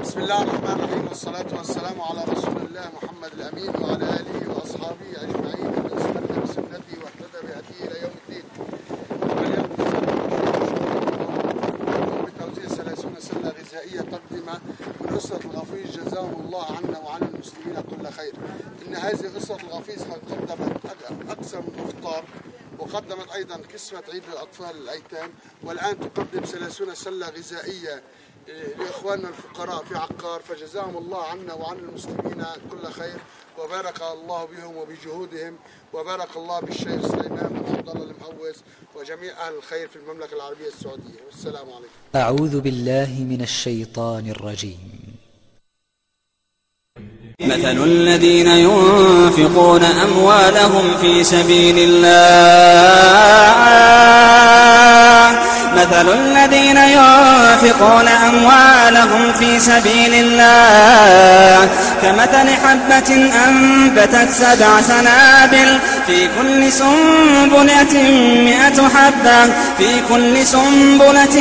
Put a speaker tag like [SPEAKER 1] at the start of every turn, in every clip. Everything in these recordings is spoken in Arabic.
[SPEAKER 1] بسم الله الرحمن الرحيم، والصلاة والسلام على رسول الله محمد الأمين وعلى آله وأصحابه أجمعين من استنى بسنته واهتدى بهديه إلى يوم الدين. واليوم بتوزيع 30 سلة غذائية تقدمة من أسرة الغفيص، جزاهم الله عنا وعن المسلمين كل خير. إن هذه أسرة الغفيص قدمت أكثر من إفطار، وقدمت أيضا كسوة عيد للأطفال الأيتام، والآن تقدم 30 سلة غذائية لإخواننا الفقراء في عقار، فجزاهم الله عنا وعن المسلمين كل خير، وبارك الله بهم وبجهودهم، وبارك الله بالشيخ سليمان بن عبد الله المهوز وجميع أهل الخير في المملكة العربية السعودية. والسلام عليكم.
[SPEAKER 2] أعوذ بالله من الشيطان الرجيم.
[SPEAKER 3] مثل الذين ينفقون أموالهم في سبيل الله كمثل حبة أنبتت 7 سنابل في كل سنبلة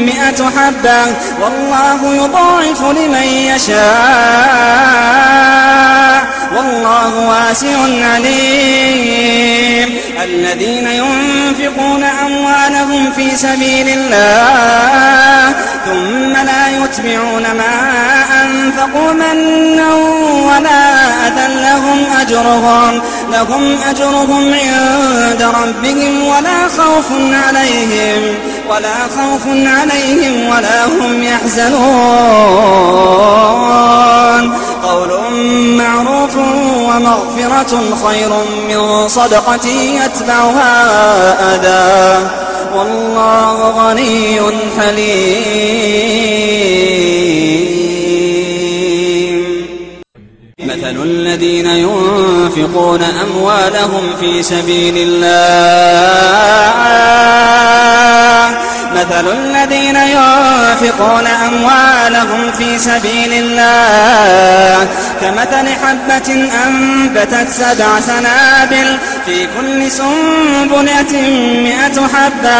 [SPEAKER 3] 100 حبة والله يضاعف لمن يشاء والله واسع عليم. الذين ينفقون أموالهم في سبيل الله ثم لا يتبعون ما أنفقوا منا ولا أذى لهم أجرهم عند ربهم ولا خوف عليهم ولا هم يحزنون. قول معروف ومغفرة خير من صدقة يتبعها أذى والله غني حليم. مثل الذين ينفقون أموالهم في سبيل الله كمثل حبة أنبتت 7 سنابل في كل سنبلة 100 حبة